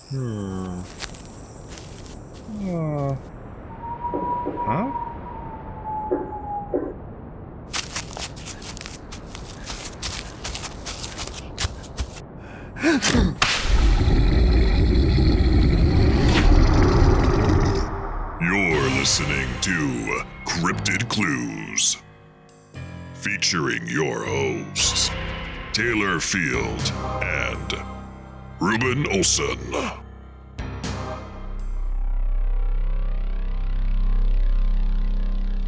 Hmm. Uh, huh? You're listening to Cryptid Clues, featuring your hosts, Taylor Field and Reuben Olson.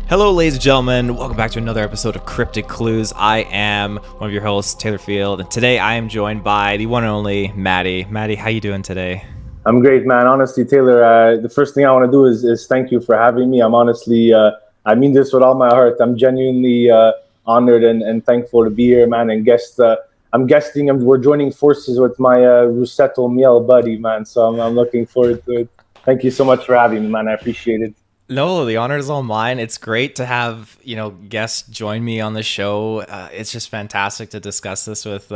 Hello, ladies and gentlemen. Welcome back to another episode of Cryptid Clues. I am one of your hosts, Taylor Field, and today I am joined by the one and only Matty. Matty, how you doing today? I'm great, man. Honestly, Taylor, the first thing I want to do is thank you for having me. I'm honestly, I mean this with all my heart. I'm genuinely honored and thankful to be here, man. And I'm guesting, we're joining forces with my Rusetto Miel buddy, man. So I'm looking forward to it. Thank you so much for having me, man. I appreciate it. No, the honor is all mine. It's great to have guests join me on the show. It's just fantastic to discuss this with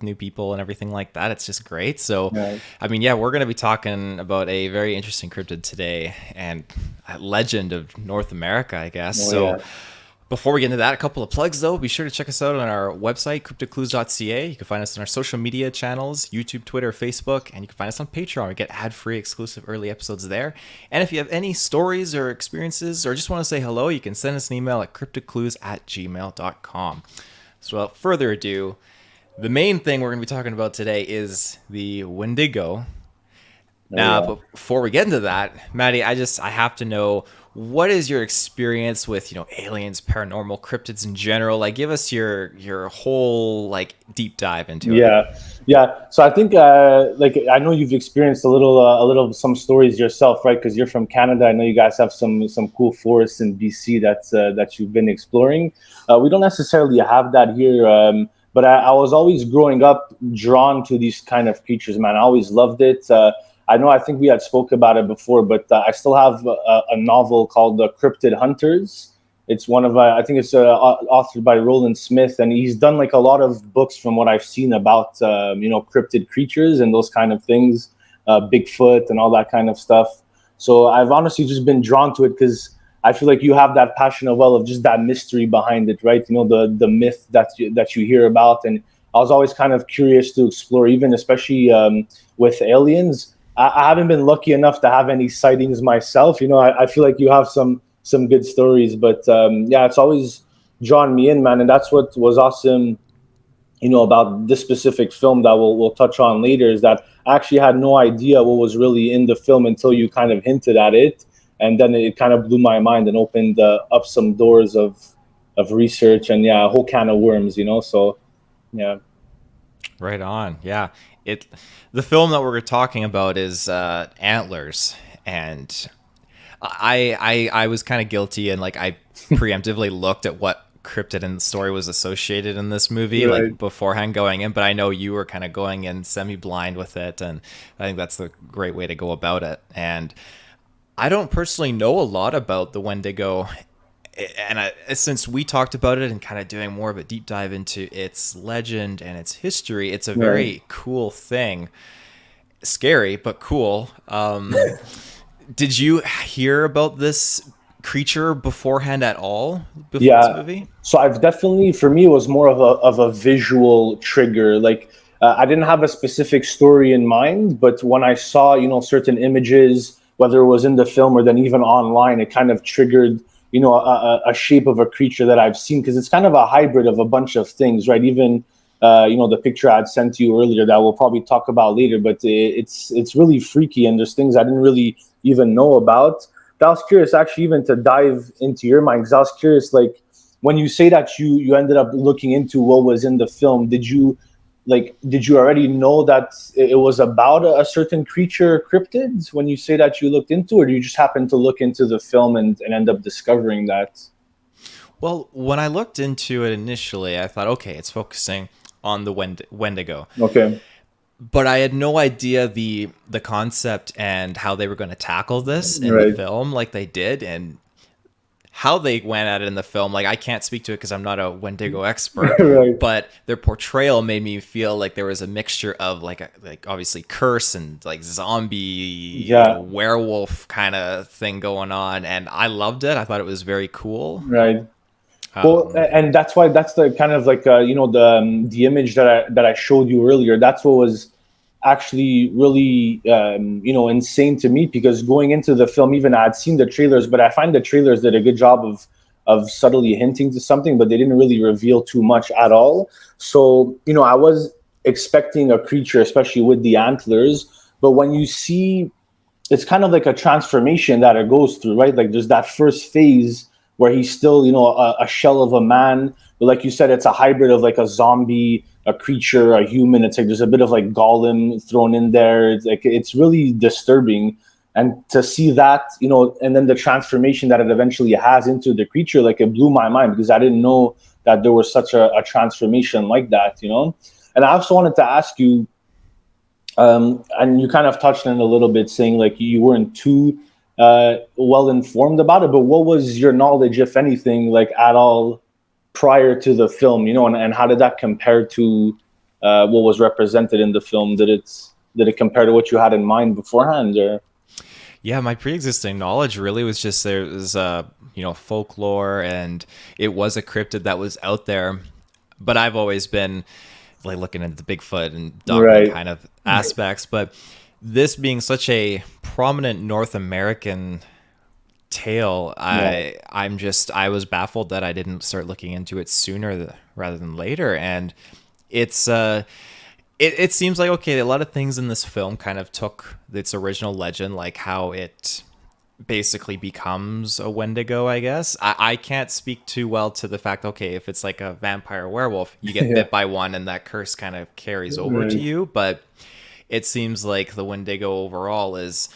new people and everything like that. It's just great. So, Yeah. I mean, yeah, we're going to be talking about a very interesting cryptid today and a legend of North America, I guess. Oh, So, yeah. before we get into that, a couple of plugs though. Be sure to check us out on our website, CryptidClues.ca. You can find us on our social media channels, YouTube, Twitter, Facebook, and you can find us on Patreon. We get ad-free exclusive early episodes there. And if you have any stories or experiences or just want to say hello, you can send us an email at cryptidclues@gmail.com. So without further ado, the main thing we're going to be talking about today is the Wendigo. Now, Yeah. but before we get into that, Matty, I have to know, what is your experience with, aliens, paranormal, cryptids in general? Like, give us your whole like deep dive into it. Yeah, yeah. So I think, like, I know you've experienced a little of some stories yourself, right? Because you're from Canada. I know you guys have some cool forests in BC that you've been exploring. We don't necessarily have that here, but I was always growing up drawn to these kind of creatures, man. I always loved it. I know. I think we had spoke about it before, but I still have a novel called The Cryptid Hunters. It's one of I think it's authored by Roland Smith, and he's done like a lot of books from what I've seen about cryptid creatures and those kind of things, Bigfoot and all that kind of stuff. So I've honestly just been drawn to it because I feel like you have that passion as well of just that mystery behind it, right? You know, the myth that you hear about, and I was always kind of curious to explore, even especially with aliens. I haven't been lucky enough to have any sightings myself. You know, I feel like you have some good stories, but yeah, it's always drawn me in, man. And that's what was awesome, about this specific film that we'll touch on later, is that I actually had no idea what was really in the film until you kind of hinted at it, and then it kind of blew my mind and opened up some doors of research and yeah, a whole can of worms, So yeah. Right on. Yeah. It the film that we're talking about is Antlers, and I was kind of guilty, and like I preemptively looked at what cryptid and story was associated in this movie Right. like beforehand going in, but I know you were kind of going in semi-blind with it, and I think that's the great way to go about it. And I don't personally know a lot about the Wendigo, and since we talked about it and kind of doing more of a deep dive into its legend and its history, it's a Right. very cool thing. Scary, but cool. Did you hear about this creature beforehand at all before this Yeah. movie? So I've definitely, for me, it was more of a visual trigger. Like I didn't have a specific story in mind, but when I saw, certain images, whether it was in the film or then even online, it kind of triggered, a shape of a creature that I've seen, because it's kind of a hybrid of a bunch of things, right? Even the picture I'd sent to you earlier that we'll probably talk about later, but it's really freaky, and there's things I didn't really even know about. But I was curious, actually, even to dive into your mind, because I was curious, like, when you say that you ended up looking into what was in the film, did you already know that it was about a certain creature, cryptids, when you say that you looked into, or do you just happen to look into the film and end up discovering that? Well, when I looked into it initially, I thought, okay, it's focusing on the Wendigo, Okay. but I had no idea the concept and how they were going to tackle this in the Right. film like they did, and how they went at it in the film. Like, I can't speak to it because I'm not a Wendigo expert, Right. but their portrayal made me feel like there was a mixture of like obviously curse and like zombie, Yeah. werewolf kind of thing going on, and I loved it. I thought it was very cool. Right. Well, and that's why that's the kind of like the image that I showed you earlier. That's what was actually really insane to me, because going into the film, even I had seen the trailers, but I find the trailers did a good job of subtly hinting to something, but they didn't really reveal too much at all. So I was expecting a creature, especially with the antlers, but when you see, it's kind of like a transformation that it goes through, right? Like there's that first phase where he's still, a shell of a man. But like you said, it's a hybrid of like a zombie, a creature, a human. It's like there's a bit of like Gollum thrown in there. It's like it's really disturbing. And to see that, and then the transformation that it eventually has into the creature, like it blew my mind, because I didn't know that there was such a transformation like that. And I also wanted to ask you, and you kind of touched on it a little bit, saying like you weren't too well informed about it, but what was your knowledge, if anything, like at all prior to the film, and how did that compare to what was represented in the film? Did it compare to what you had in mind beforehand, or? Yeah, my pre-existing knowledge really was just there was folklore, and it was a cryptid that was out there, but I've always been like looking at the Bigfoot and dogman Right. kind of aspects. But this being such a prominent North American tale, Yeah. I was baffled that I didn't start looking into it sooner rather than later. And it's it seems like, okay, a lot of things in this film kind of took its original legend, like how it basically becomes a Wendigo, I guess. I can't speak too well to the fact, okay, if it's like a vampire werewolf, you get Yeah. bit by one and that curse kind of carries over to Right. you. But it seems like the Wendigo overall is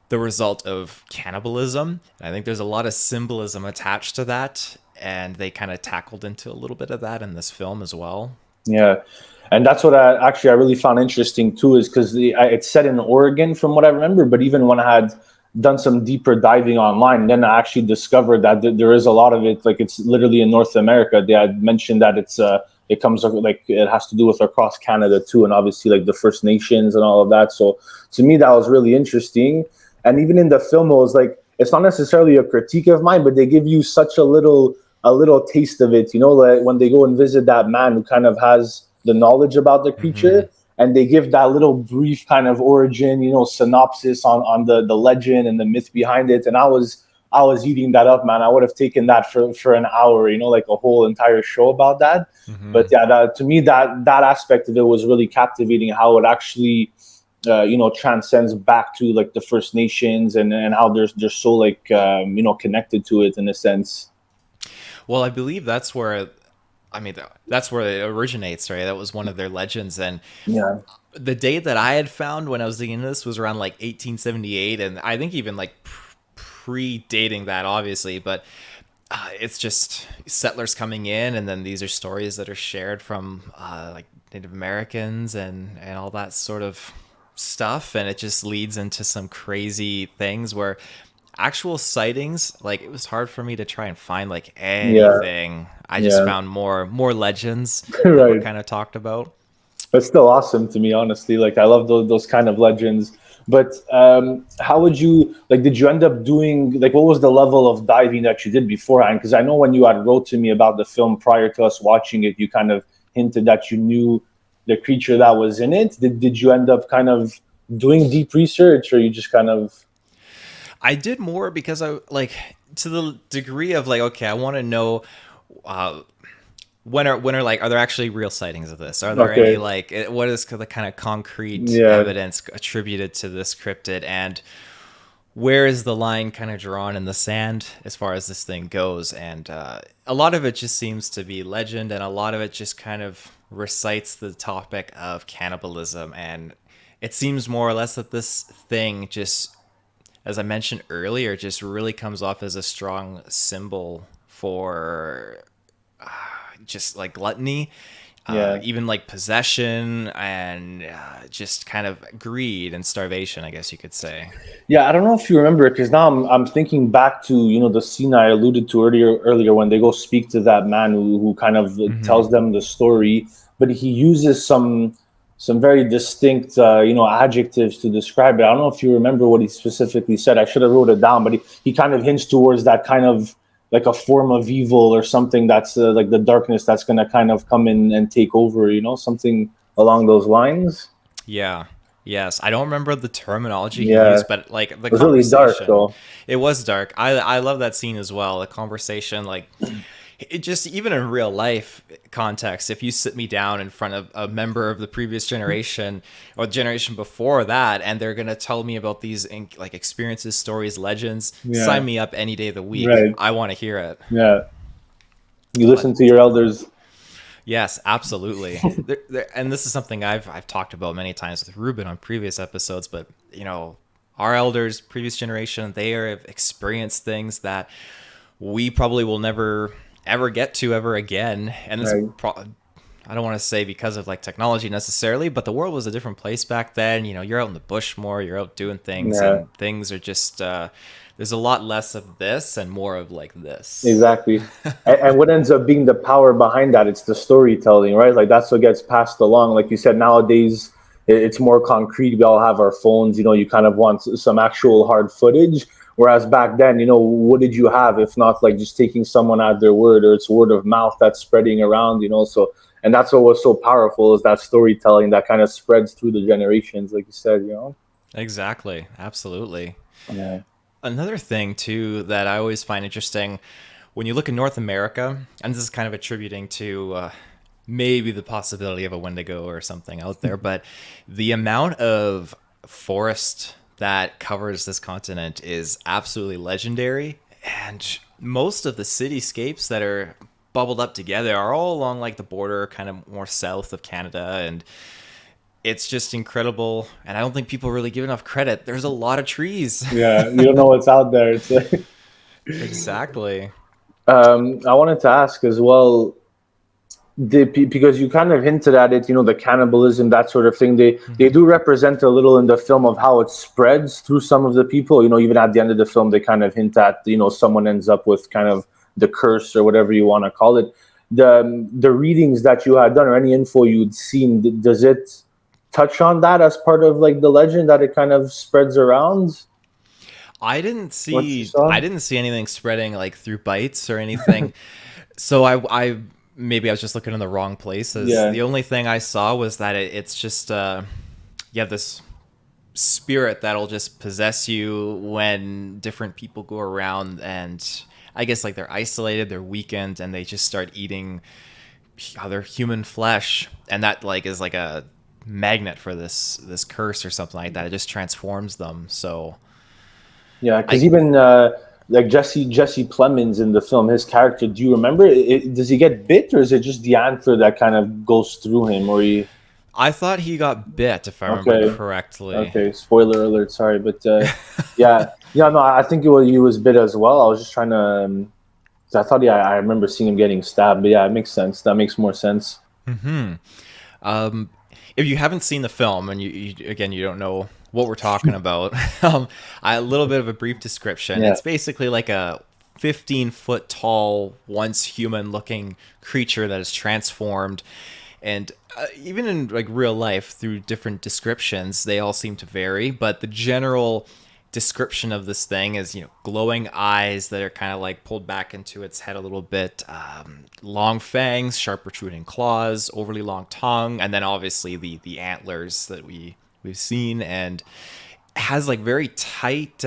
the result of cannibalism. And I think there's a lot of symbolism attached to that. And they kind of tackled into a little bit of that in this film as well. Yeah, and that's what I really found interesting too, is because it's set in Oregon from what I remember. But even when I had done some deeper diving online, then I actually discovered that there is a lot of it. Like it's literally in North America. They had mentioned that it comes like it has to do with across Canada too, and obviously like the First Nations and all of that. So to me, that was really interesting. And even in the film, it was like it's not necessarily a critique of mine, but they give you such a little taste of it, like when they go and visit that man who kind of has the knowledge about the Hmm. creature, and they give that little brief kind of origin, synopsis on the legend and the myth behind it. And I was eating that up, man. I would have taken that for an hour, like a whole entire show about that. But Hmm. yeah, to me, that aspect of it was really captivating, how it actually transcends back to like the First Nations, and how they're so like connected to it in a sense. Well, I believe that's where it originates, right? That was one of their legends. And Yeah. the date that I had found when I was digging into this was around like 1878. And I think even like predating that, obviously, but it's just settlers coming in. And then these are stories that are shared from like Native Americans and all that sort of stuff. And it just leads into some crazy things where actual sightings, like it was hard for me to try and find like Yeah. anything. I just Yeah. found more legends that were Right. kind of talked about. But still awesome to me, honestly. Like I love those kind of legends. But how would you like? Did you end up doing like what was the level of diving that you did beforehand? Because I know when you had wrote to me about the film prior to us watching it, you kind of hinted that you knew the creature that was in it. Did you end up kind of doing deep research, or you just kind of? I did more because I like to the degree of like, okay, I want to know uh, when are like, are there actually real sightings of this? Are there any Okay. like what is the kind of concrete Yeah. evidence attributed to this cryptid, and where is the line kind of drawn in the sand as far as this thing goes? And a lot of it just seems to be legend, and a lot of it just kind of recites the topic of cannibalism. And it seems more or less that this thing just, as I mentioned earlier, just really comes off as a strong symbol for just like gluttony. Yeah. even like possession and just kind of greed and starvation, I guess you could say. Yeah, I don't know if you remember it because now I'm thinking back to the scene I alluded to earlier when they go speak to that man who kind of tells them the story, but he uses some very distinct adjectives to describe it. I don't know if you remember what he specifically said. I should have wrote it down, but he kind of hints towards that kind of like a form of evil or something that's like the darkness that's going to kind of come in and take over. Something along those lines. Yeah. Yes, I don't remember the terminology he Yeah, used, it but like the was really dark conversation, though. it was dark. I love that scene as well. The conversation, like it just even in real life context, if you sit me down in front of a member of the previous generation or the generation before that, and they're gonna tell me about these like experiences, stories, legends, Yeah, sign me up any day of the week. right. I want to hear it. Yeah, you But listen to your elders. yes, absolutely. And this is something I've talked about many times with Ruben on previous episodes. But our elders, previous generation, they have experienced things that we probably will never ever get to ever again. And it's Right. I don't want to say because of like technology necessarily, but the world was a different place back then. You're out in the bush more, you're out doing things, Yeah, and things are just there's a lot less of this and more of like this. exactly. And what ends up being the power behind that? It's the storytelling, right? Like that's what gets passed along. Like you said, nowadays it's more concrete. We all have our phones. You kind of want some actual hard footage. Whereas back then, what did you have if not like just taking someone at their word, or it's word of mouth that's spreading around. So, and that's what was so powerful is that storytelling that kind of spreads through the generations, like you said. Exactly, absolutely. Yeah. Another thing too that I always find interesting when you look in North America, and this is kind of attributing to maybe the possibility of a Wendigo or something out there, but the amount of forest that covers this continent is absolutely legendary. And most of the cityscapes that are bubbled up together are all along like the border, kind of more south of Canada. And it's just incredible. And I don't think people really give enough credit. There's a lot of trees. Yeah, you don't know what's out there. It's like, Exactly. I wanted to ask as well, because you kind of hinted at it, the cannibalism, that sort of thing. They do represent a little in the film of how it spreads through some of the people. Even at the end of the film, they kind of hint at someone ends up with kind of the curse or whatever you want to call it. The readings that you had done or any info you'd seen, does it touch on that as part of like the legend that it kind of spreads around? I didn't What you see saw? I didn't see anything spreading like through bites or anything. So I maybe I was just looking in the wrong places. Yeah, The only thing I saw was that it's just you have this spirit that'll just possess you when different people go around, and I guess like they're isolated, they're weakened, and they just start eating other human flesh, and that like is like a magnet for this curse or something like that. It just transforms them. So yeah. Because I even like Jesse Plemons in the film, his character. Do you remember? Does he get bit, or is it just the antler that kind of goes through him, or he? I thought he got bit, if I remember Okay, correctly. okay. Spoiler alert. Sorry, but yeah, yeah. No, I think he was bit as well. I was just trying to. 'Cause I thought, yeah, I remember seeing him getting stabbed, but yeah, it makes sense. That makes more sense. Um, if you haven't seen the film and you don't know what we're talking about, a little bit of a brief description. Yeah, It's basically like a 15-foot tall, once human looking creature that is transformed. And even in like real life, through different descriptions, they all seem to vary. But the general description of this thing is, glowing eyes that are kind of like pulled back into its head a little bit, long fangs, sharp protruding claws, overly long tongue, and then obviously the antlers that we've seen, and has like very tight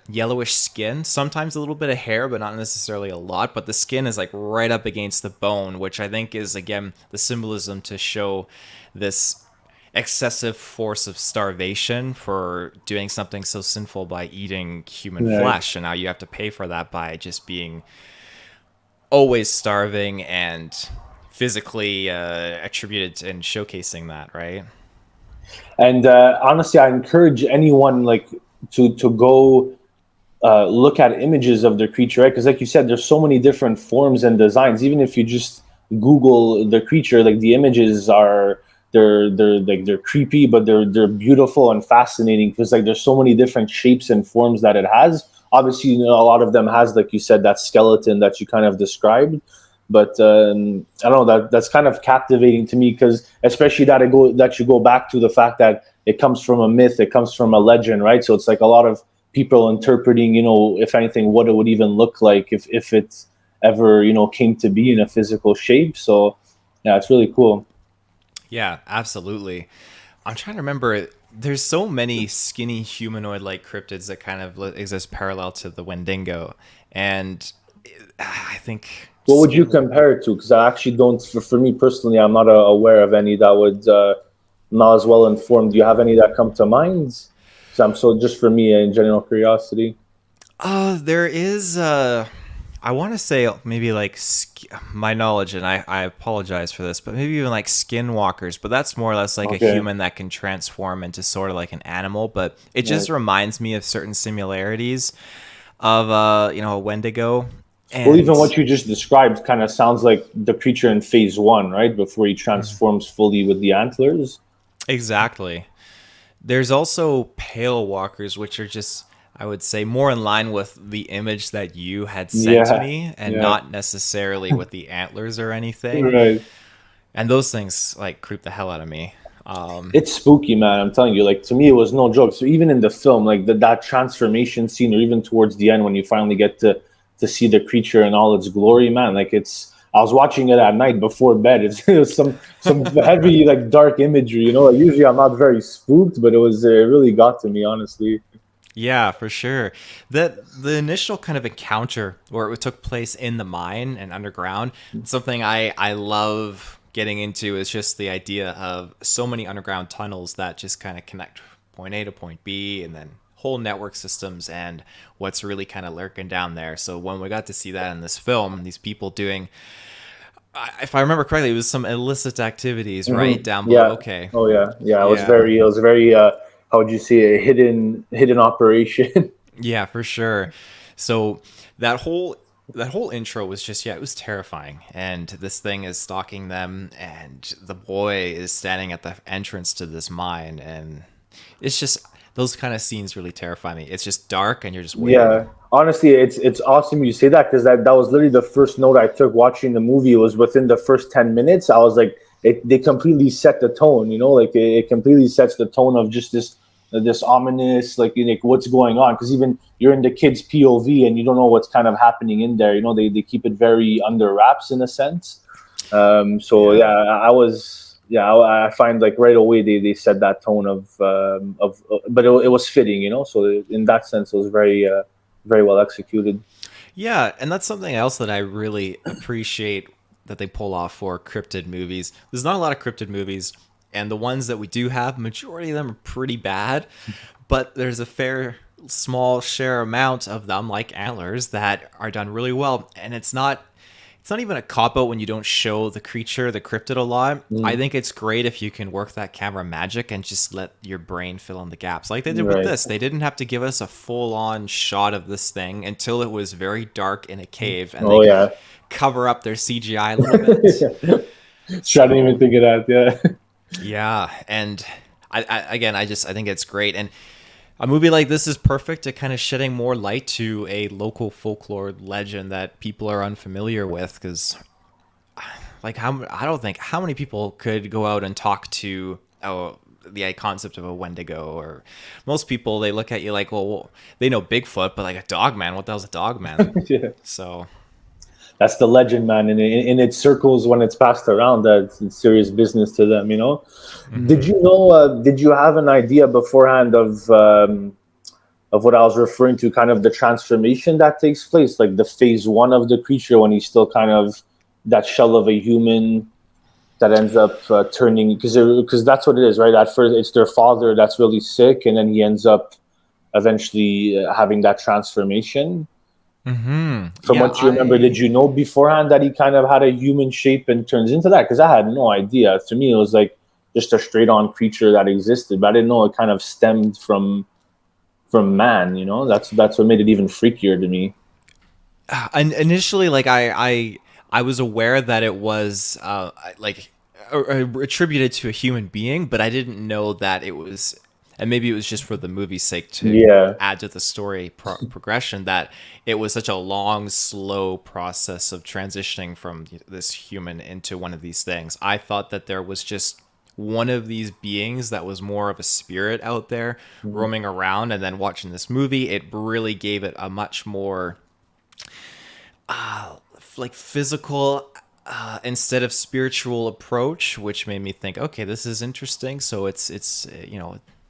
yellowish skin, sometimes a little bit of hair but not necessarily a lot, but the skin is like right up against the bone, which I think is again the symbolism to show this excessive force of starvation for doing something so sinful by eating human right. flesh, and now you have to pay for that by just being always starving and physically attributed and showcasing that, right? And honestly, I encourage anyone like to go look at images of the creature, right? Because like you said, there's so many different forms and designs. Even if you just Google the creature, like the images are they're creepy, but they're beautiful and fascinating because like there's so many different shapes and forms that it has. Obviously, a lot of them has, like you said, that skeleton that you kind of described. But I don't know, that's kind of captivating to me because especially that you go back to the fact that it comes from a myth, it comes from a legend, right? So it's like a lot of people interpreting, if anything, what it would even look like if it ever, came to be in a physical shape. So yeah, it's really cool. Yeah, absolutely. I'm trying to remember. There's so many skinny humanoid-like cryptids that kind of exist parallel to the Wendigo, and I think What would you skin. compare it to? Because I actually don't, for me personally, I'm not aware of any that would, not as well informed. Do you have any that come to mind? Because I'm so, just for me, in general curiosity. There is. I want to say maybe like my knowledge, and I apologize for this, but maybe even like skinwalkers. But that's more or less like a Okay. human that can transform into sort of like an animal. But it Right. just reminds me of certain similarities of a Wendigo, Well, even and what you just described kind of sounds like the creature in phase one, right? Before he transforms fully with the antlers. exactly. There's also pale walkers, which are just, I would say, more in line with the image that you had sent to Yeah. me and Yeah. not necessarily with the antlers or anything. Right. And those things like creep the hell out of me. Um, It's spooky, man. I'm telling you. Like to me, it was no joke. So even in the film, like that transformation scene, or even towards the end when you finally get to see the creature in all its glory, man. Like it's. I was watching it at night before bed. It was some heavy like dark imagery. Like usually I'm not very spooked, but it really got to me honestly. yeah, for sure. The initial kind of encounter where it took place in the mine and underground, something I love getting into is just the idea of so many underground tunnels that just kind of connect point A to point B, and then whole network systems and what's really kind of lurking down there. So when we got to see that in this film, these people doing, if I remember correctly, it was some illicit activities right down below. Yeah. Okay, Oh yeah. Yeah. yeah, It was very. How would you say, a hidden operation? yeah, for sure. So that whole that whole intro was just, yeah, it was terrifying. And this thing is stalking them, and the boy is standing at the entrance to this mine, and it's just those kind of scenes really terrify me. It's just dark, and you're just waiting. Yeah, honestly, it's awesome you say that because that was literally the first note I took watching the movie. It was within the first 10 minutes. I was like, they completely set the tone. Like it completely sets the tone of just this ominous, like what's going on. Because even you're in the kid's POV and you don't know what's kind of happening in there. They keep it very under wraps in a sense. So Yeah. yeah, I was. Yeah, I find like right away they set that tone but it was fitting. So in that sense, it was very well executed. Yeah, and that's something else that I really appreciate that they pull off for cryptid movies. There's not a lot of cryptid movies, and the ones that we do have, majority of them are pretty bad, but there's a fair small share amount of them, like Antlers, that are done really well. And it's not even a cop out when you don't show the creature, the cryptid, a lot. I Mm, think it's great if you can work that camera magic and just let your brain fill in the gaps. Like they did with right. this. They didn't have to give us a full on shot of this thing until it was very dark in a cave, and they Oh could yeah. cover up their CGI a little bit. I didn't even So, think of that. Yeah. yeah. And again, I think it's great. And a movie like this is perfect at kind of shedding more light to a local folklore legend that people are unfamiliar with, because like I don't think how many people could go out and talk to the concept of a Wendigo. Or most people, they look at you like, well, they know Bigfoot, but like a dog man, what the hell's a dog man? Yeah. So That's the legend, man. And in its circles, when it's passed around, it's serious business to them. Did mhm. you know? Did you have an idea beforehand of what I was referring to, kind of the transformation that takes place, like the phase one of the creature when he's still kind of that shell of a human that ends up turning, because that's what it is, right? At first, it's their father that's really sick, and then he ends up eventually having that transformation. From Yeah, what you remember, did I you know beforehand that he kind of had a human shape and turns into that? Because I had no idea. To me, it was like just a straight on creature that existed, but I didn't know it kind of stemmed from man. That's what made it even freakier to me. and initially, like, I I was aware that it was like attributed to a human being, but I didn't know that it was, and maybe it was just for the movie's sake to Yeah. add to the story progression, that it was such a long, slow process of transitioning from this human into one of these things. I thought that there was just one of these beings that was more of a spirit out there Mhm. roaming around, and then watching this movie, it really gave it a much more like physical instead of spiritual approach, which made me think, okay, this is interesting. So it's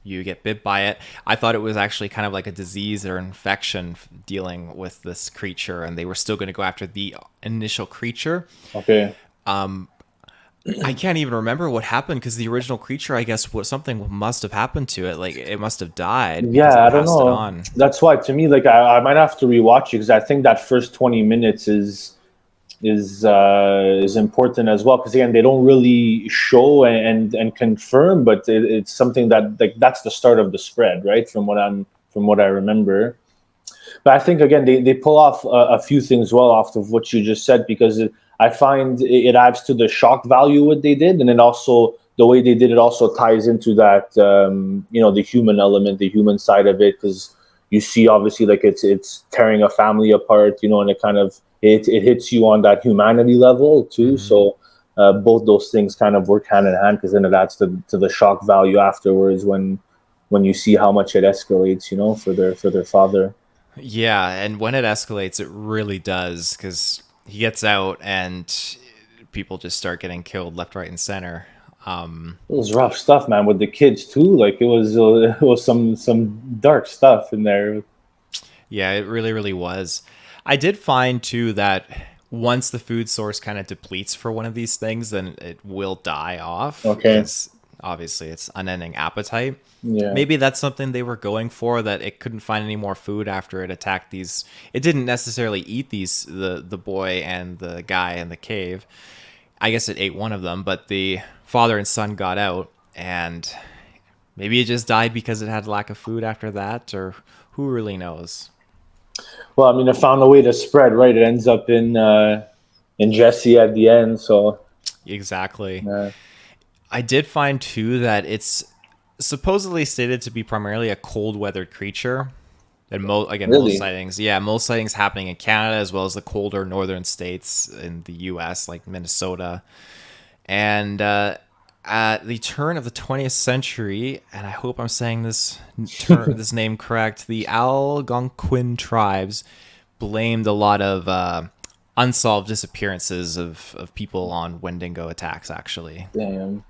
you get bit by it. I thought it was actually kind of like a disease or infection dealing with this creature, and they were still going to go after the initial creature. Okay. I can't even remember what happened, because the original creature, I guess, what something must have happened to it. Like it must have died because Yeah, it I don't passed it know. on. That's why, to me, like I might have to rewatch it because I think that first 20 minutes is important as well, because again they don't really show and confirm, but it's something that, like, that's the start of the spread, right? From what I remember. But I think again they pull off a few things well off of what you just said, because I find it adds to the shock value what they did, and then also the way they did it also ties into that the human element, the human side of it, because you see obviously like it's tearing a family apart, and it kind of it hits you on that humanity level too. Hmm. So both those things kind of work hand in hand, because then it adds to the shock value afterwards when you see how much it escalates, for their father. Yeah, and when it escalates, it really does, because he gets out and people just start getting killed left, right, and center. It was rough stuff, man, with the kids too. Like it was some dark stuff in there. Yeah, it really, really was. I did find too that once the food source kind of depletes for one of these things, then it will die off, Okay. because obviously it's unending appetite. Yeah. Maybe that's something they were going for, that it couldn't find any more food after it attacked these. It didn't necessarily eat these, the boy and the guy in the cave. I guess it ate one of them, but the father and son got out, and maybe it just died because it had lack of food after that, or who really knows. Well, I mean, it found a way to spread, right? It ends up in Jesse at the end. So Exactly. uh, I did find too that it's supposedly stated to be primarily a cold weathered creature. And most really, sightings, yeah, most sightings happening in Canada, as well as the colder northern states in the U.S., like Minnesota. And at the turn of the 20th century, and I hope I'm saying this name correct, the Algonquin tribes blamed a lot of unsolved disappearances of people on Wendigo attacks, actually. damn.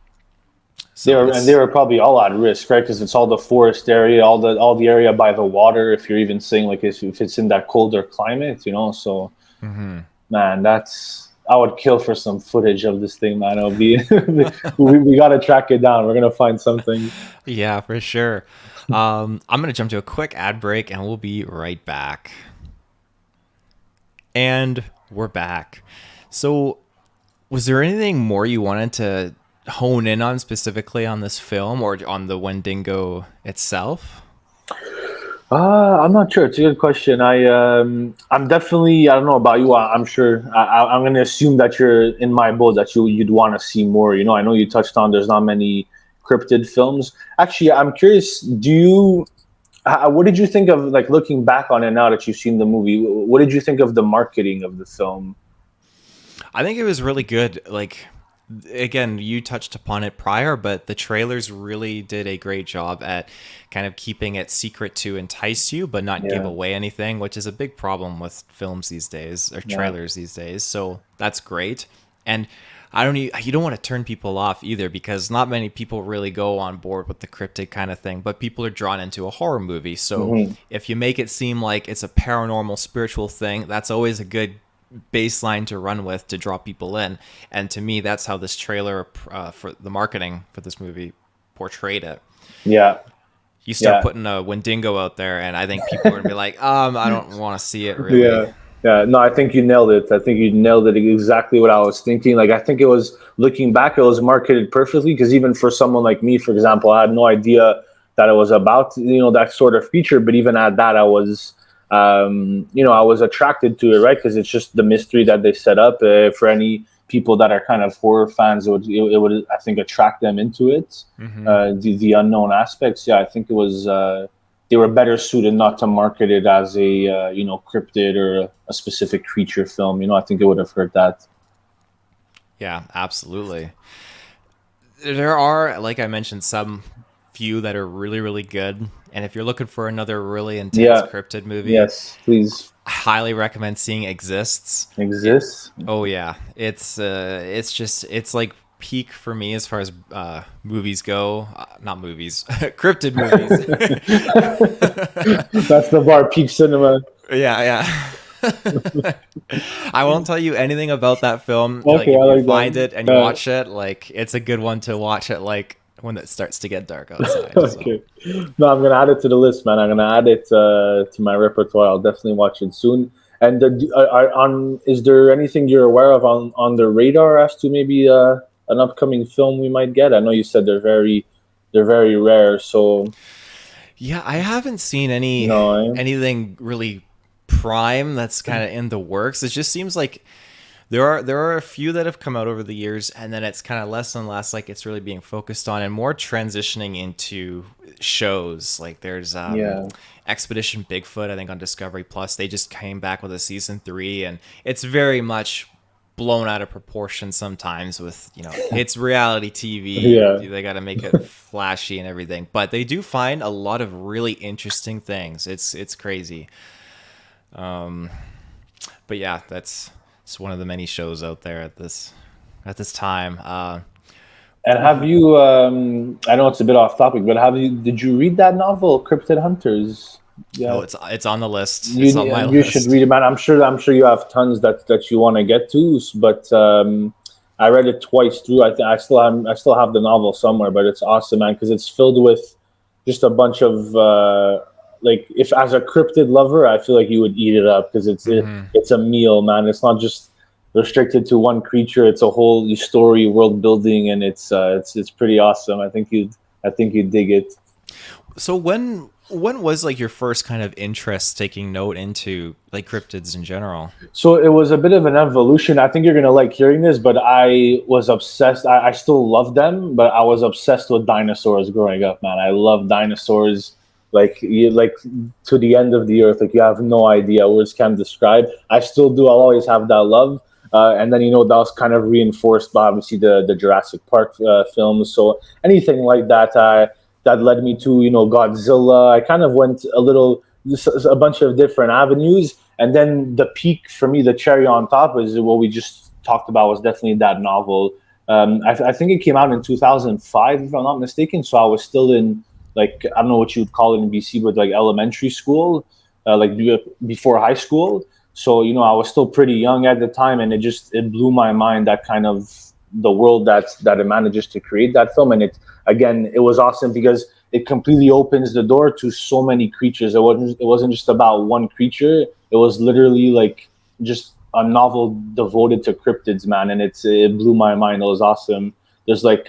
So They it's were probably all at risk, right? Because it's all the forest area, all the area by the water. If you're even saying like if it's in that colder climate, So man, that's I would kill for some footage of this thing, man. It'll be we got to track it down. We're gonna find something. yeah, for sure. I'm gonna jump to a quick ad break, and we'll be right back. And we're back. So, was there anything more you wanted to hone in on specifically on this film, or on the Wendigo itself? I'm not sure. It's a good question. I'm definitely. I don't know about you. I'm sure. I'm going to assume that you're in my boat. That you'd want to see more. I know you touched on. There's not many cryptid films. Actually, I'm curious. What did you think of, like, looking back on it now that you've seen the movie? What did you think of the marketing of the film? I think it was really good. Like, again, you touched upon it prior, but the trailers really did a great job at kind of keeping it secret to entice you, but not give Yeah. away anything, which is a big problem with films these days, or Yeah. trailers these days. So that's great. And you don't want to turn people off either, because not many people really go on board with the cryptid kind of thing, but people are drawn into a horror movie. So Hmm. if you make it seem like it's a paranormal spiritual thing, that's always a good baseline to run with to draw people in. And to me, that's how this trailer, for the marketing for this movie, portrayed it. Yeah. You start Yeah. putting a Wendigo out there, and I think people are gonna be like, I don't want to see it really. Yeah. Yeah. No, I think you nailed it. I think you nailed it exactly what I was thinking. Like, I think it was, looking back, it was marketed perfectly, because even for someone like me, for example, I had no idea that it was about, that sort of feature. But even at that, I was attracted to it, right? Because it's just the mystery that they set up. For any people that are kind of horror fans, it would I think attract them into it. Mm-hmm. The unknown aspects, yeah, I think it was they were better suited not to market it as a cryptid or a specific creature film. I think it would have hurt that. Yeah, absolutely. There are, like I mentioned, some few that are really, really good. And if you're looking for another really intense Yeah. cryptid movie, Yes. Please. I highly recommend seeing Exists. Exists. Oh yeah, it's like peak for me as far as movies go. Not movies, cryptid movies. That's the bar. Peak cinema. Yeah, yeah. I won't tell you anything about that film. Like Okay, if I you like find that. it and you watch it, like it's a good one to watch it like when it starts to get dark outside. So. Okay. No, I'm gonna add it to the list, man. I'm gonna add it to my repertoire. I'll definitely watch it soon. And is there anything you're aware of on the radar as to maybe an upcoming film we might get? I know you said they're very rare. So Yeah, I haven't seen no, anything really prime that's kind of in the works. It just seems like there are a few that have come out over the years, and then it's kind of less and less like it's really being focused on and more transitioning into shows. Like there's yeah, Expedition Bigfoot, I think on Discovery Plus. They just came back with a season 3, and it's very much blown out of proportion sometimes with it's reality yeah. TV. They got to make it flashy and everything, but they do find a lot of really interesting things. It's crazy. But yeah, that's it's one of the many shows out there at this time. And have you? I know it's a bit off topic, but did you read that novel, Cryptid Hunters? Oh, Yeah. it's on the list. You It's on my you should list. read it, man. I'm sure you have tons that you want to get to, but I read it twice through. I think I still have the novel somewhere, but it's awesome, man, because it's filled with just a bunch of like, if as a cryptid lover, I feel like you would eat it up because Hmm. it's a meal, man. It's not just restricted to one creature. It's a whole story, world building, and it's pretty awesome. I think you'd dig it. So when was like your first kind of interest taking note into like cryptids in general? So it was a bit of an evolution. I think you're gonna like hearing this, but I was obsessed. I still love them, but I was obsessed with dinosaurs growing up, man. I love dinosaurs, like to the end of the earth. Like you have no idea, words can't describe. I still do. I'll always have that love. And then that was kind of reinforced by obviously the Jurassic Park films. So anything like that, that led me to Godzilla. I kind of went a bunch of different avenues, and then the peak for me, the cherry on top, is what we just talked about. Was definitely that novel. I think it came out in 2005, if I'm not mistaken. So I was still in, like, I don't know what you'd call it in BC, but like elementary school, before high school. So I was still pretty young at the time, and it blew my mind, that kind of the world that it manages to create, that film. And it was awesome because it completely opens the door to so many creatures. It wasn't just about one creature. It was literally like just a novel devoted to cryptids, man, and it blew my mind. It was awesome. There's like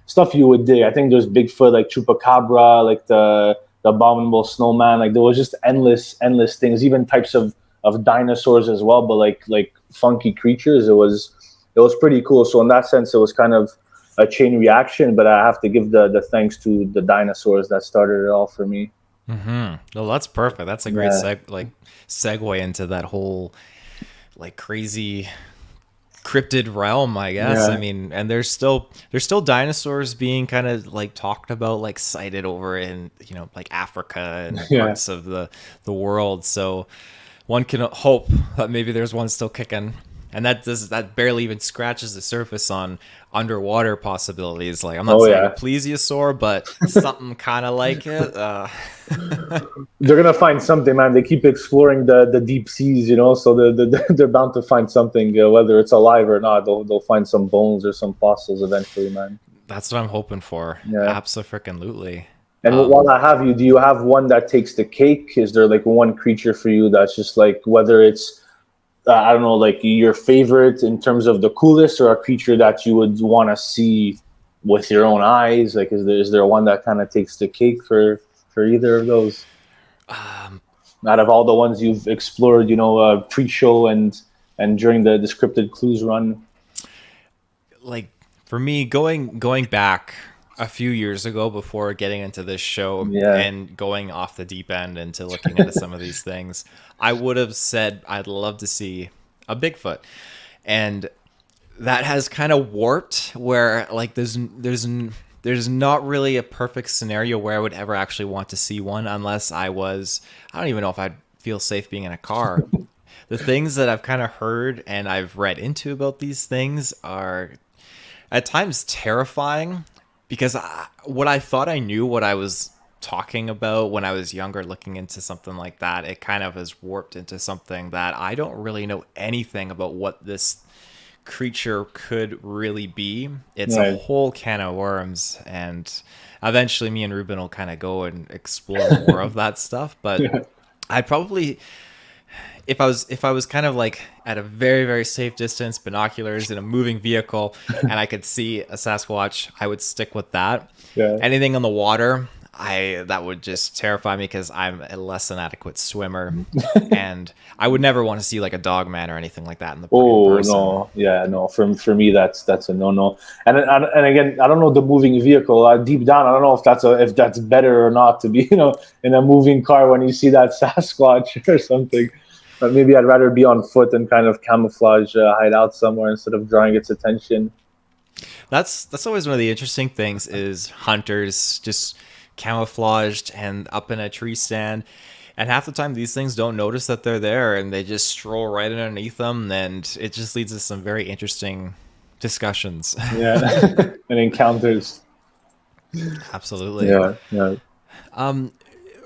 stuff you would dig. I think there's Bigfoot, like Chupacabra, like the abominable snowman. Like there was just endless things, even types of dinosaurs as well, but like funky creatures. It was pretty cool. So in that sense, it was kind of a chain reaction, but I have to give the thanks to the dinosaurs that started it all for me. No, that's perfect. That's a great Yeah. segue into that whole like crazy cryptid realm, I guess. I Yeah. mean, and there's still dinosaurs being kind of like talked about, like sighted over in like Africa and Yeah. parts of the world. So one can hope that maybe there's one still kicking, and that barely even scratches the surface on underwater possibilities. Like I'm not Oh saying a yeah. plesiosaur, but something kind of like it. They're gonna find something, man. They keep exploring the deep seas, so they're bound to find something, whether it's alive or not. They'll find some bones or some fossils eventually, man. That's what I'm hoping for. Yeah. Absolutely. And while I have you, do you have one that takes the cake? Is there like one creature for you that's just like, whether it's I don't know, like your favorite in terms of the coolest, or a creature that you would want to see with your own eyes? Like, is there one that kind of takes the cake for either of those? out of all the ones you've explored, pre-show and during the Cryptid Clues run? Like for me, going back a few years ago before getting into this show Yeah, and going off the deep end into looking into some of these things, I would have said I'd love to see a Bigfoot. And that has kind of warped where like there's not really a perfect scenario where I would ever actually want to see one unless I don't even know if I'd feel safe being in a car. The things that I've kind of heard and I've read into about these things are at times terrifying because what I thought I knew what I was talking about when I was younger looking into something like that, it kind of has warped into something that I don't really know anything about what this creature could really be. It's a right. whole can of worms, and eventually me and Reuben will kind of go and explore more of that stuff. But I'd probably, if I was kind of like at a very very safe distance, binoculars in a moving vehicle, and I could see a Sasquatch, I would stick with that. Yeah. Anything on the water, that would just terrify me because I'm a less than adequate swimmer, and I would never want to see like a dog man or anything like that in Oh person. no, yeah, no. For me, that's a no. And again, I don't know the moving vehicle. Deep down, I don't know if that's better or not to be in a moving car when you see that Sasquatch or something. But maybe I'd rather be on foot and kind of camouflage, hide out somewhere instead of drawing its attention. That's always one of the interesting things is hunters just camouflaged and up in a tree stand. And half the time these things don't notice that they're there and they just stroll right underneath them, and it just leads to some very interesting discussions. Yeah, and encounters. Absolutely. Yeah, yeah.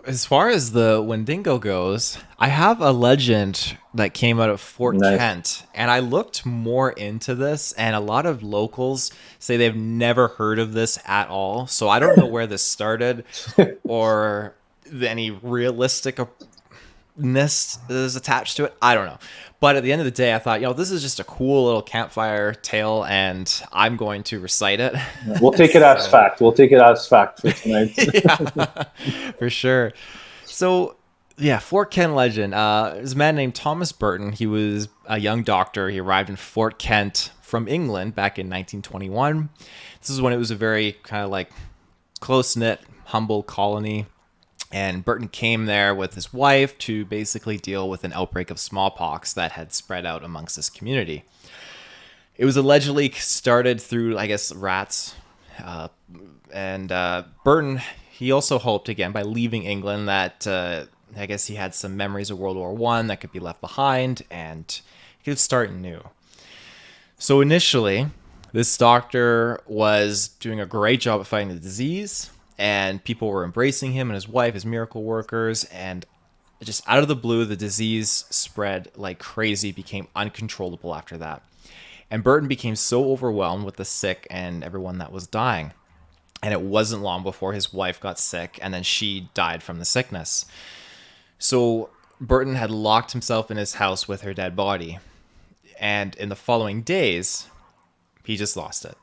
As far as the Wendigo goes, I have a legend that came out of Fort Nice. Kent, and I looked more into this, and a lot of locals say they've never heard of this at all. So I don't know where this started or any realisticness is attached to it. I don't know. But at the end of the day, I thought, this is just a cool little campfire tale, and I'm going to recite it. We'll take it as fact. We'll take it as fact for tonight. Yeah, for sure. So, yeah, Fort Kent legend. There's a man named Thomas Burton. He was a young doctor. He arrived in Fort Kent from England back in 1921. This is when it was a very kind of like close-knit, humble colony. And Burton came there with his wife to basically deal with an outbreak of smallpox that had spread out amongst this community. It was allegedly started through, I guess, rats. And Burton, he also hoped, again, by leaving England that, I guess he had some memories of World War I that could be left behind and he could start new. So initially, this doctor was doing a great job at fighting the disease, and people were embracing him and his wife as miracle workers, and just out of the blue, the disease spread like crazy, became uncontrollable after that. And Burton became so overwhelmed with the sick and everyone that was dying. And it wasn't long before his wife got sick, and then she died from the sickness. So Burton had locked himself in his house with her dead body. And in the following days, he just lost it.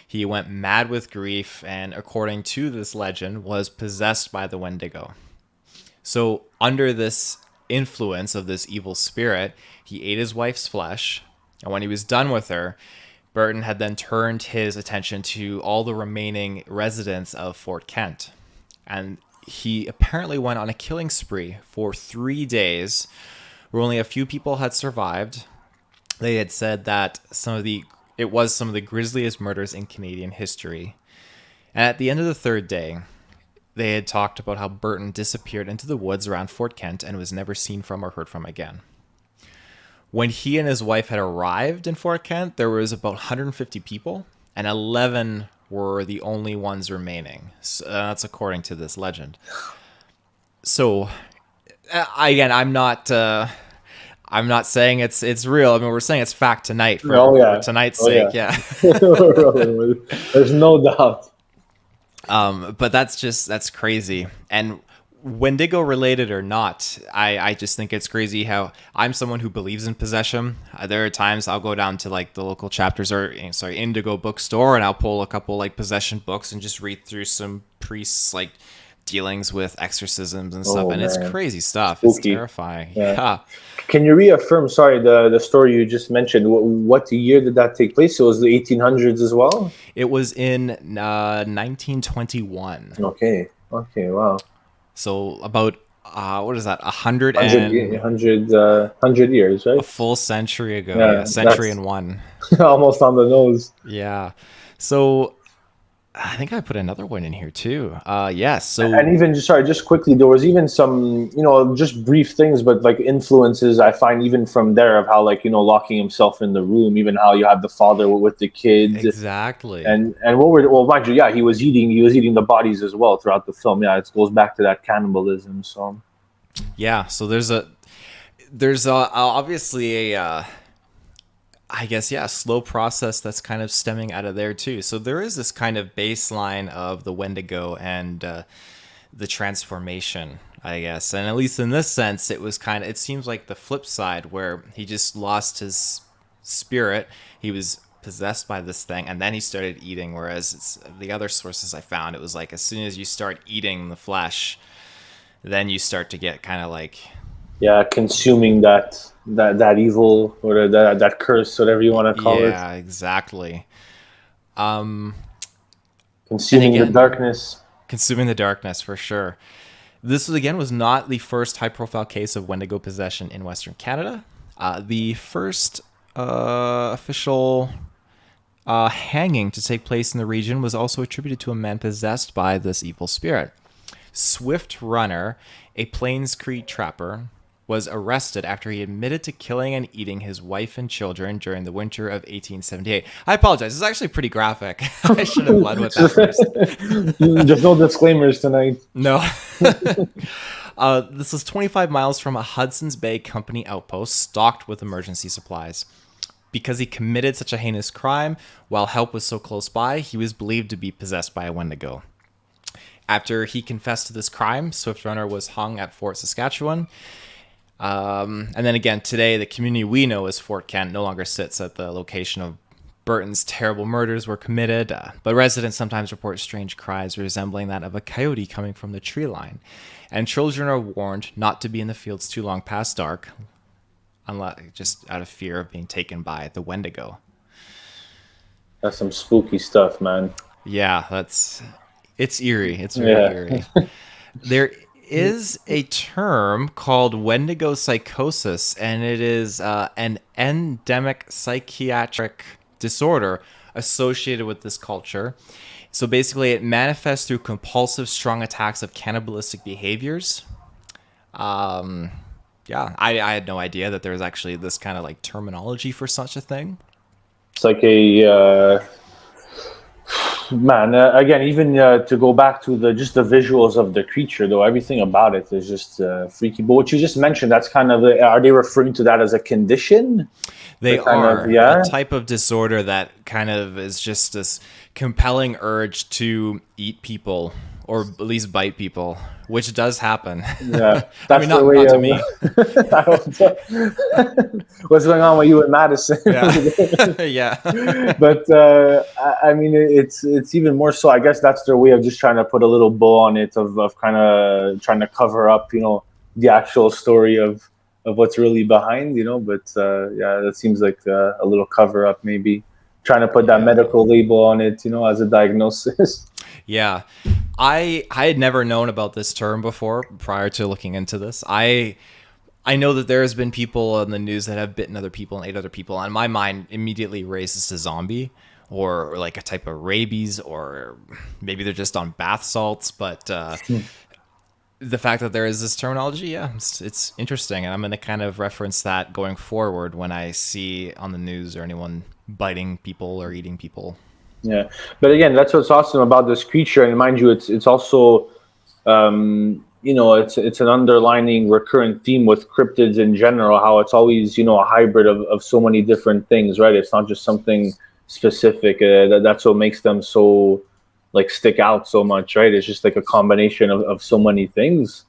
He went mad with grief and, according to this legend, was possessed by the Wendigo. So under this influence of this evil spirit, he ate his wife's flesh. And when he was done with her, Burton had then turned his attention to all the remaining residents of Fort Kent. And he apparently went on a killing spree for 3 days, where only a few people had survived. They had said that it was some of the grisliest murders in Canadian history. And at the end of the third day, they had talked about how Burton disappeared into the woods around Fort Kent and was never seen from or heard from again. When he and his wife had arrived in Fort Kent, there was about 150 people, and 11 were the only ones remaining. So, that's according to this legend. So, again, I'm not saying it's real. I mean, we're saying it's fact tonight for tonight's sake. Yeah. There's no doubt. But that's crazy. And Wendigo related or not, I just think it's crazy how I'm someone who believes in possession. There are times I'll go down to like the local chapters Indigo bookstore, and I'll pull a couple like possession books and just read through some priests like dealings with exorcisms and stuff, Oh and it's man, crazy stuff. It's spooky. terrifying. Yeah. Yeah. Can you reaffirm? Sorry, the story you just mentioned. What year did that take place? So it was the 1800s as well. It was in 1921. Okay. Okay. Wow. So about what is that? 100 100, and 100 years, a right? full century ago. Yeah, Yeah, century that's and one. almost on the nose. Yeah. So I think I put another one in here too. Yes. So And even just quickly, there was even some, just brief things, but like influences I find even from there of how, like, locking himself in the room, even how you had the father with the kids, exactly. and what were well, mind you, yeah, he was eating the bodies as well throughout the film. Yeah, it goes back to that cannibalism. So Yeah. So there's obviously a I guess, yeah, slow process that's kind of stemming out of there too. So there is this kind of baseline of the Wendigo and the transformation, I guess. And at least in this sense, it seems like the flip side where he just lost his spirit. He was possessed by this thing and then he started eating. Whereas the other sources I found, it was like as soon as you start eating the flesh, then you start to get kind of like, yeah, consuming that evil or that curse, whatever you want to call it, yeah, exactly. And consuming the again, darkness. consuming the darkness for sure. This was not the first high-profile case of Wendigo possession in Western Canada. The first official hanging to take place in the region was also attributed to a man possessed by this evil spirit. Swift Runner, a Plains Cree trapper, was arrested after he admitted to killing and eating his wife and children during the winter of 1878. I apologize. This is actually pretty graphic. I should have led with that first. There's no disclaimers tonight. No. This was 25 miles from a Hudson's Bay Company outpost stocked with emergency supplies. Because he committed such a heinous crime, while help was so close by, he was believed to be possessed by a Wendigo. After he confessed to this crime, Swift Runner was hung at Fort Saskatchewan. And then again, today, the community we know as Fort Kent no longer sits at the location of Burton's terrible murders were committed, but residents sometimes report strange cries resembling that of a coyote coming from the tree line. And children are warned not to be in the fields too long past dark, unless just out of fear of being taken by the Wendigo. That's some spooky stuff, man. Yeah, it's eerie. It's very eerie. There is a term called Wendigo psychosis, and it is an endemic psychiatric disorder associated with this culture. So basically, it manifests through compulsive, strong attacks of cannibalistic behaviors. Yeah, I had no idea that there was actually this kind of like terminology for such a thing. It's like a man. Again, even to go back to the visuals of the creature, though, everything about it is just freaky. But what you just mentioned, that's kind of are they referring to that as a condition? They kind are of, yeah. a type of disorder that kind of is just this compelling urge to eat people or at least bite people, which does happen. Yeah, that's I mean, the not, way not to of, me. What's going on with you and Madison? Yeah. Yeah. But I mean, it's even more so. I guess that's their way of just trying to put a little bow on it, of kind of trying to cover up, the actual story of what's really behind, But yeah, that seems like a little cover up, maybe trying to put that medical label on it, as a diagnosis. Yeah. I had never known about this term before prior to looking into this. I know that there has been people on the news that have bitten other people and ate other people, and my mind immediately races to zombie or like a type of rabies, or maybe they're just on bath salts. But the fact that there is this terminology, yeah, it's interesting, and I'm going to kind of reference that going forward when I see on the news or anyone biting people or eating people. Yeah, but again, that's what's awesome about this creature, and mind you, it's also, it's an underlining recurrent theme with cryptids in general. How it's always, a hybrid of so many different things, right? It's not just something specific. That's what makes them so like stick out so much, right? It's just like a combination of so many things.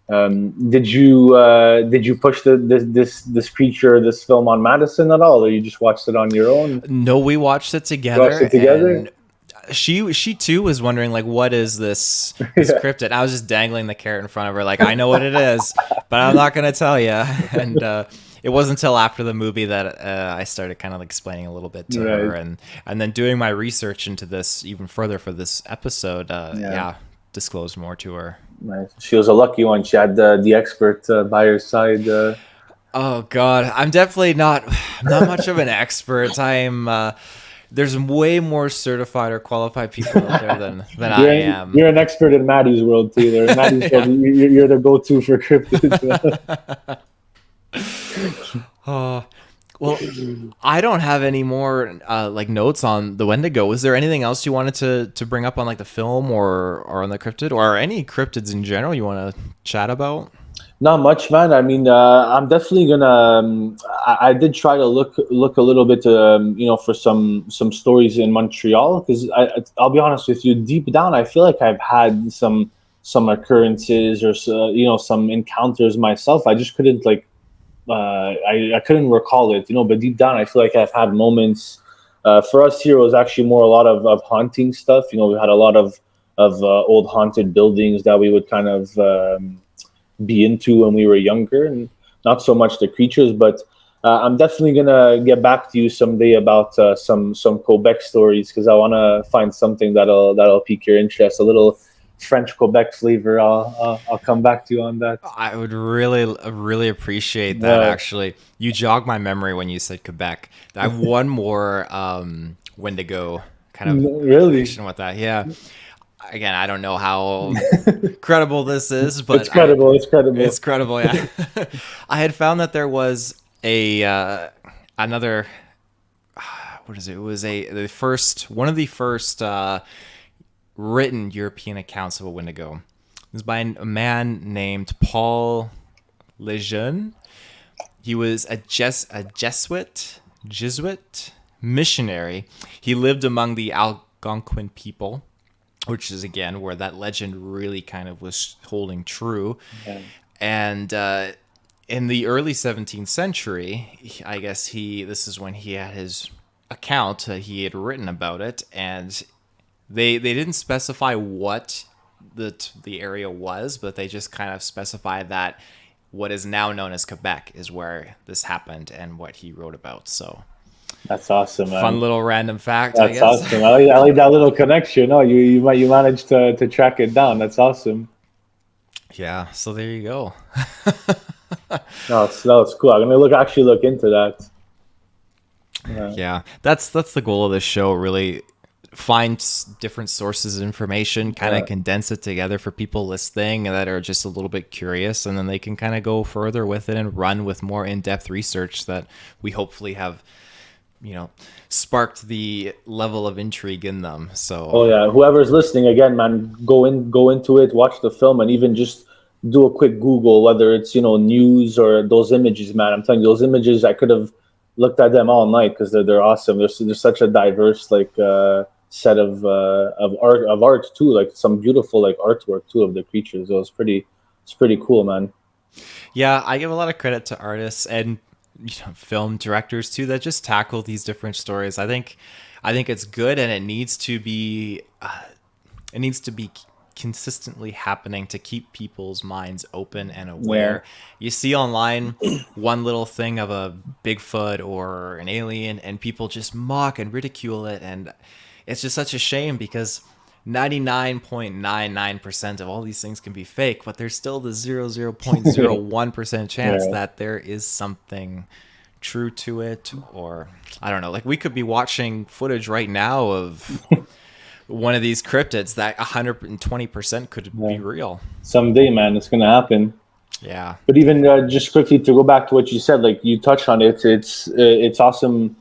Did you push this creature, this film on Madison at all, or you just watched it on your own? No, we watched it together. Watched it together? she too was wondering like, what is this Yeah. cryptid? I was just dangling the carrot in front of her, like, I know what it is, but I'm not gonna tell you. And it wasn't until after the movie that I started kind of explaining a little bit to her, Right. and then doing my research into this even further for this episode. Yeah. Disclosed more to her. Nice. She was a lucky one. She had the expert by her side. Oh God, I'm definitely not much of an expert. There's way more certified or qualified people out there than I am. You're an expert in Matty's world, Taylor. In Matty's Yeah. world, you're the go-to for cryptids. Oh, well, I don't have any more like notes on the Wendigo. Was there anything else you wanted to bring up on like the film or on the cryptid or any cryptids in general you want to chat about? Not much, man. I mean, I'm definitely gonna. I did try to look a little bit, for some stories in Montreal because I'll be honest with you. Deep down, I feel like I've had some occurrences or some encounters myself. I just couldn't like I couldn't recall it, but deep down, I feel like I've had moments. For us here, it was actually more a lot of haunting stuff. We had a lot of old haunted buildings that we would kind of be into when we were younger, and not so much the creatures. But I'm definitely gonna get back to you someday about some Quebec stories because I want to find something that'll pique your interest. A little French Quebec flavor. I'll come back to you on that. I would really appreciate that. Yeah. Actually, you jogged my memory when you said Quebec. I have one more Wendigo kind of Really, connection with that. Yeah. Again, I don't know how credible this is, but it's credible. It's credible. it's credible. Yeah. I had found that there was a another. What is it? It was one of the first written European accounts of a Wendigo. It was by a man named Paul Lejeune. He was a Jesuit missionary. He lived among the Algonquin people, which is again where that legend really kind of was holding true. Yeah. And in the early 17th century, I guess this is when he had his account. He had written about it, and they didn't specify what the area was, but they just kind of specified that what is now known as Quebec is where this happened and what he wrote about. So That's awesome, man. fun little random fact, I That's guess. awesome. I like that little connection. Oh, you managed to track it down. That's awesome. Yeah, so there you go. No, that's cool. I'm gonna actually look into that. Yeah, that's the goal of this show. Really find different sources of information, kind of Yeah. condense it together for people listening that are just a little bit curious, and then they can kind of go further with it and run with more in-depth research that we hopefully have, sparked the level of intrigue in them. So Oh yeah, whoever's listening again, man, go into it, watch the film, and even just do a quick Google, whether it's news or those images, man. I'm telling you, those images, I could have looked at them all night because they're awesome. There's such a diverse set of art too, like some beautiful like artwork too of the creatures. So it's pretty cool, man. yeah, I give a lot of credit to artists and film directors too that just tackle these different stories. I think it's good, and it needs to be consistently happening to keep people's minds open and aware. You see online one little thing of a Bigfoot or an alien, and people just mock and ridicule it, and it's just such a shame because 99.99% of all these things can be fake, but there's still the 0.01% chance Yeah. that there is something true to it. Or I don't know, like we could be watching footage right now of one of these cryptids that 120% could be real. Someday, man, it's gonna happen. Yeah. But even just quickly to go back to what you said, like you touched on it, it's awesome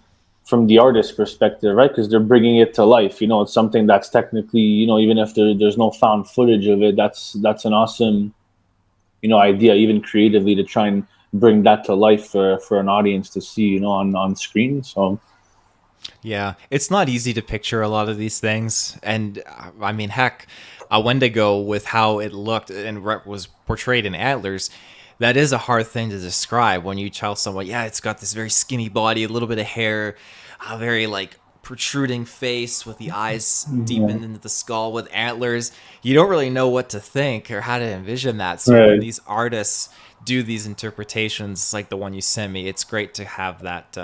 from the artist perspective, right? Because they're bringing it to life. It's something that's technically, even if there's no found footage of it, that's an awesome, idea, even creatively, to try and bring that to life for an audience to see, on screen. So Yeah, it's not easy to picture a lot of these things, and I mean, heck, a Wendigo with how it looked and was portrayed in Antlers, that is a hard thing to describe when you tell someone, yeah, it's got this very skinny body, a little bit of hair, very like protruding face with the eyes deepened into the skull with antlers. You don't really know what to think or how to envision that. So when Right. these artists do these interpretations like the one you sent me, it's great to have that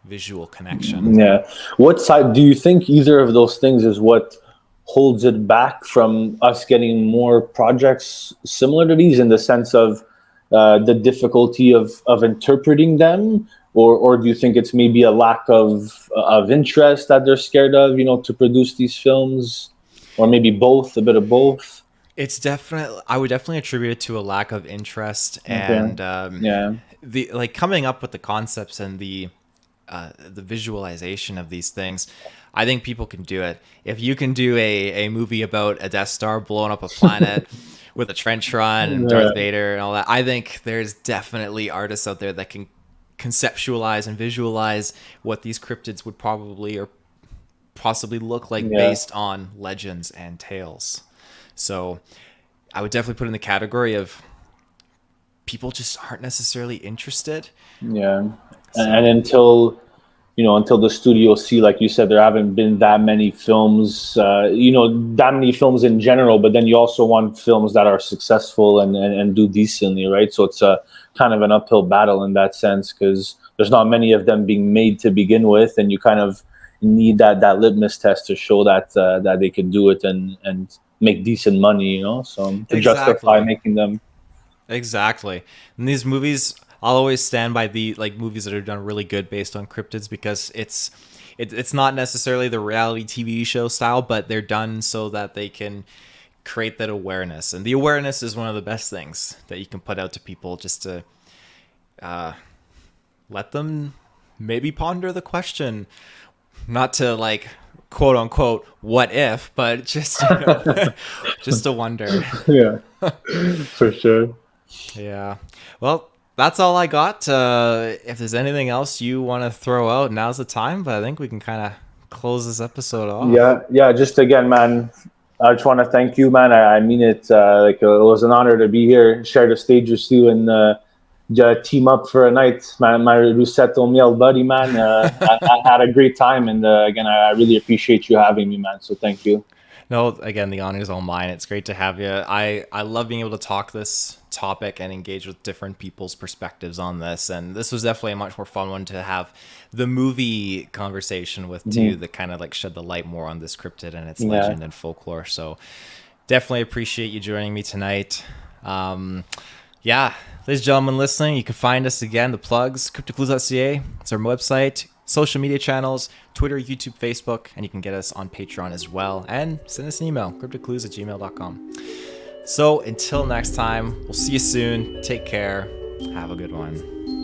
visual connection. Yeah. What side do you think either of those things is what holds it back from us getting more projects similar to these, in the sense of the difficulty of interpreting them, or do you think it's maybe a lack of interest that they're scared of, to produce these films, or maybe both, a bit of both? It's definitely, I would definitely attribute it to a lack of interest Okay. and Yeah. the like coming up with the concepts and the visualization of these things. I think people can do it. If you can do a movie about a Death Star blowing up a planet with a trench run and Yeah. Darth Vader and all that, I think there's definitely artists out there that can conceptualize and visualize what these cryptids would probably or possibly look like Yeah. based on legends and tales. So I would definitely put in the category of people just aren't necessarily interested. Yeah. And So until the studio see, like you said, there haven't been that many films, that many films in general, but then you also want films that are successful and do decently, right? So it's a kind of an uphill battle in that sense, because there's not many of them being made to begin with, and you kind of need that litmus test to show that they can do it and make decent money, so to justify exactly. making them. Exactly. And these movies, I'll always stand by the like movies that are done really good based on cryptids, because it's not necessarily the reality TV show style, but they're done so that they can create that awareness. And the awareness is one of the best things that you can put out to people, just to let them maybe ponder the question, not to like quote unquote what if, but just just to wonder. Yeah, for sure. Yeah. Well, that's all I got. If there's anything else you want to throw out, now's the time. But I think we can kind of close this episode off. Yeah. Just again, man, I just want to thank you, man. I mean it. It was an honor to be here, share the stage with you, and team up for a night. My Rusetto meal buddy, man. I had a great time, and again, I really appreciate you having me, man. So thank you. No, again, the honor is all mine. It's great to have you. I love being able to talk this topic and engage with different people's perspectives on this. And this was definitely a much more fun one to have the movie conversation with too, that kind of like shed the light more on this cryptid and its Yeah. legend and folklore. So definitely appreciate you joining me tonight. Yeah, ladies and gentlemen listening, you can find us again, the plugs, CryptidClues.ca. It's our website, social media channels, Twitter, YouTube, Facebook, and you can get us on Patreon as well. And send us an email, cryptidclues@gmail.com. So until next time, we'll see you soon. Take care. Have a good one.